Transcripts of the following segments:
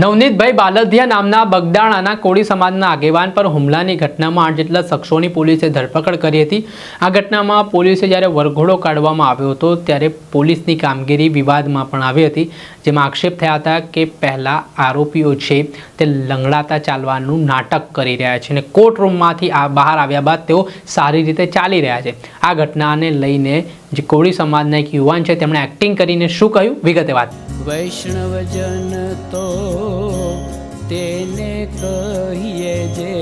નવનીતભાઈ બાલદિયા નામના બગદાણાના કોળી સમાજના આગેવાન પર હુમલાની ઘટનામાં 8 જેટલા શખ્સોની પોલીસે ધરપકડ કરી હતી। આ ઘટનામાં પોલીસે જ્યારે વરઘોડો કાઢવામાં આવ્યો હતો ત્યારે પોલીસની કામગીરી વિવાદમાં પણ આવી હતી, જેમાં આક્ષેપ થયા હતા કે પહેલા આરોપીઓ છે તે લંગડાતા ચાલવાનું નાટક કરી રહ્યા છે અને કોર્ટ રૂમમાંથી બહાર આવ્યા બાદ તેઓ સારી રીતે ચાલી રહ્યા છે। આ ઘટનાને લઈને જે કોળી સમાજના એક યુવાન છે તેમણે એક્ટિંગ કરીને શું કહ્યું, વિગતે વાત। વૈષ્ણવજન તો તેને કહીએ જે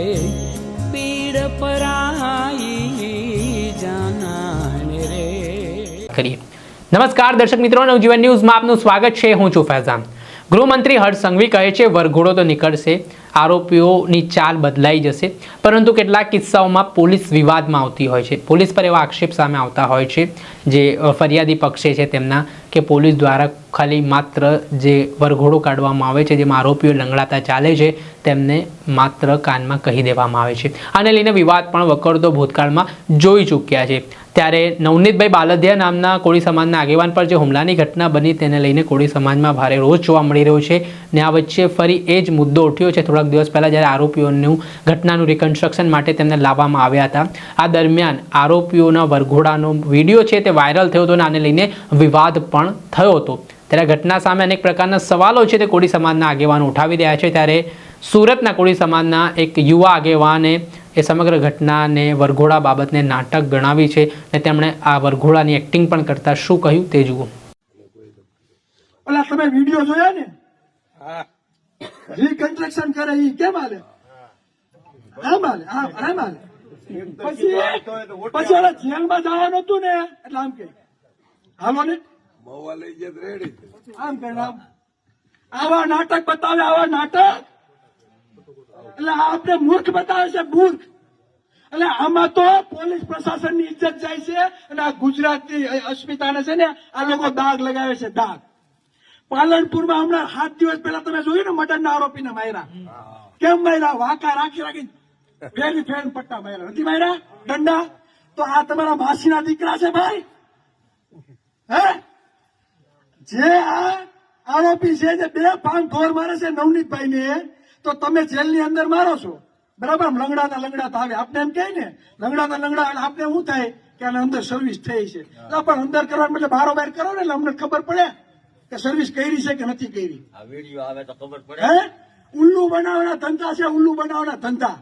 પીડ પરાઈ જાનાને રે કરીએ। નમસ્કાર દર્શક મિત્રો, નવજીવન ન્યૂઝમાં આપનું સ્વાગત છે। હું છું ફૈઝાન। ગૃહમંત્રી હર્ષ સંઘવી કહે છે વરઘોડો તો નીકળશે, આરોપીઓની ચાલ બદલાઈ જશે, પરંતુ કેટલાક કિસ્સાઓમાં પોલીસ વિવાદમાં આવતી હોય છે। પોલીસ પર એવા આક્ષેપ સામે આવતા હોય છે જે ફરિયાદી પક્ષે છે તેમના કે પોલીસ દ્વારા ખાલી માત્ર જે વરઘોડો કાઢવામાં આવે છે જેમાં આરોપીઓ લંગડાતા ચાલે છે તેમને માત્ર કાનમાં કહી દેવામાં આવે છે। આને લઈને વિવાદ પણ વકરતો ભૂતકાળમાં જોઈ ચૂક્યા છે। ત્યારે નવનીતભાઈ બાલદિયા નામના કોળી સમાજના આગેવાન પર જે હુમલાની ઘટના બની તેને લઈને કોળી સમાજમાં ભારે રોષ જોવા મળી રહ્યો છે ને આ વચ્ચે ફરી એ જ મુદ્દો ઉઠ્યો છે થોડાક દિવસ પહેલાં જ્યારે આરોપીઓનું ઘટનાનું રિકન્સ્ટ્રક્શન માટે તેમને લાવવામાં આવ્યા હતા। આ દરમિયાન આરોપીઓના વરઘોડાનો વિડીયો છે તે વાયરલ થયો હતો અને આને લઈને વિવાદ પણ થયો હતો। ત્યારે ઘટના સામે અનેક પ્રકારના સવાલો છે તે કોળી સમાજના આગેવાનો ઉઠાવી રહ્યા છે। ત્યારે સુરતના કોળી સમાજના એક યુવા આગેવાને એ સમગ્ર ઘટનાને વરઘોડા બાબતને નાટક ગણાવી છે અને તેમણે આ વરઘોડાની એક્ટિંગ પણ કરતા શું કહ્યું તે જુઓ। ઓલા તમે વિડિયો જોયા ને? હા, રીકન્સ્ટ્રક્શન કરે ઈ કેમ હાલે? આમ હાલે, આમ હાલે। પછી ઓલા જેલમાં જવાનું હતું ને એટલે આમ કે હાલો ને મવા લઈ જાય રેડી આમ કે આવા નાટક બતાવે, આવા નાટક એટલે આપણે મૂર્ખ બતાવે છે, મૂર્ખ। એટલે આમાં તો પોલીસ પ્રશાસનની ઇજ્જત જાય છે અને આ ગુજરાતની અસ્મિતાને છે ને આ લોકો દાગ લગાવે છે, દાગ। પાલનપુરમાં હમણાં 7 દિવસ પહેલા તમે જોયું ને મર્ડરના આરોપીને માર્યા, કેમ માર્યા? વાંકા રાખી રાખી ફેરી ફેર પટ્ટા માર્યા, નથી માર્યા દંડા? તો આ તમારા માસીના દીકરા છે ભાઈ, હે? જે આ આરોપી છે જે 2 પાંચ ઢોર મારે છે નવનીતભાઈ ને, તો તમે જેલની અંદર મારો છો, બરાબર? લંગડાતા આવે, આપણે એમ કહે ને લંગડા આપણે શું થાય કે આને અંદર સર્વિસ થઈ છે, પણ અંદર કરવાનું એટલે બારોબાર કરો ને એટલે અમને ખબર પડે કે સર્વિસ કરી છે કે નથી કરી। આ વિડિયો આવે તો ખબર પડે। હે, ઉલ્લુ બનાવવાના ધંધા છે, ઉલ્લુ બનાવવાના ધંધા।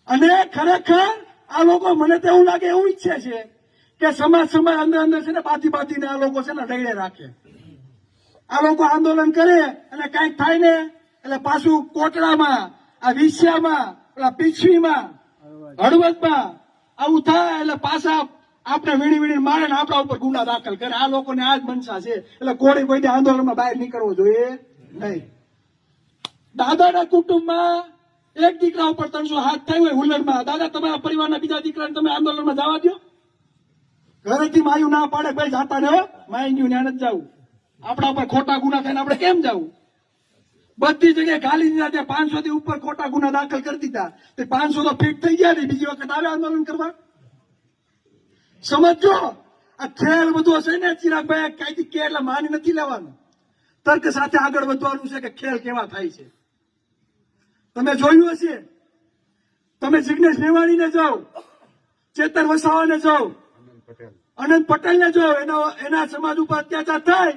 અને ખરેખર આ લોકો, મને તો એવું લાગે, એવું ઈચ્છે છે કે સમાજ અંદર છે ને બાંધીને આ લોકો છે ને ડૈડે રાખે। આ લોકો આંદોલન કરે અને કઈક થાય ને એટલે પાછું કોટડામાં, આ વિસ્યામાં, પેલા પીછવીમાં, હળવદમાં આવું થાય એટલે પાછા આપણે વીણી મારે ને આપણા ઉપર ગુના દાખલ કરે। આ લોકોને આ જ મનસા છે, એટલે કોઈ આંદોલનમાં બહાર નીકળવો જોઈએ નહીં। દાદાના કુટુંબમાં એક દીકરા ઉપર 300 હાથ થાય હોય હુલરમાં, દાદા તમારા પરિવારના બીજા દીકરાને તમે આંદોલનમાં જવા દો? ઘરેથી માયું ના પાડે ભાઈ જાતા ને, માયન્યું ત્યાં નથી જવું, આપણા ઉપર ખોટા ગુના થઈને આપણે કેમ જવું? બધી જગ્યાએ ખાલી દીધા, ત્યાં 500 થી ઉપર ખોટા ગુના દાખલ કરી દીધા, તે 500 તો ફિટ થઈ ગયા ને, બીજી વખત આવે આંદોલન કરવા? સમજો, આ ખેલ બધો છે ને ચિરાગભાઈ, કઈથી કે એટલે માની નથી લેવાનું, તર્ક સાથે આગળ વધવાનું છે કે ખેલ કેવા થાય છે। તમે જોયું હશે, તમે જિગ્નેશ મેવાણીને જાઓ, ચેતર વસાવાને જાઓ, અનંત પટેલ ને જો એના સમાજ ઉપર અત્યાચાર થાય,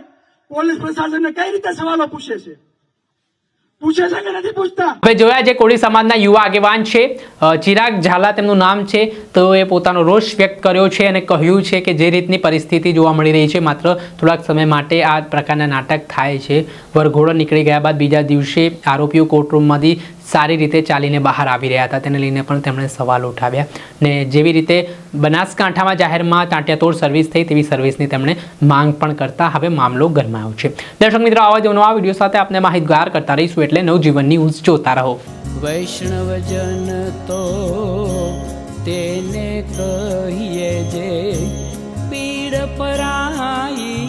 પોલીસ પ્રશાસનને કઈ રીતે સવાલો પૂછે છે કે નથી પૂછતા? હવે જોયા જે કોળી સમાજના યુવા આગેવાન છે ચિરાગ ઝાલા તેમનું નામ છે, તો એ પોતાનો રોષ વ્યક્ત કર્યો છે અને કહ્યું છે કે જે રીતની પરિસ્થિતિ જોવા મળી રહી છે, માત્ર થોડાક સમય માટે આ પ્રકારના નાટક થાય છે। વરઘોડો નીકળી ગયા બાદ બીજા દિવસે આરોપીઓ કોર્ટરૂમમાંથી સારી રીતે ચાલીને બહાર આવી રહ્યા હતા, તેને લઈને પણ તેમણે સવાલ ઉઠાવ્યા ને જેવી રીતે બનાસકાંઠામાં જાહેરમાં તાંટિયાતોડ સર્વિસ થઈ તેવી સર્વિસની તેમણે માંગ પણ કરતા હવે મામલો ગરમાયો છે। દર્શક મિત્રો, આવા જ નવા વિડીયો સાથે આપણે માહિતગાર કરતા રહીશું, એટલે નવજીવન ન્યૂઝ જોતા રહો। વૈષ્ણવજન તો તેને કહીએ જે પીડ પરાઈ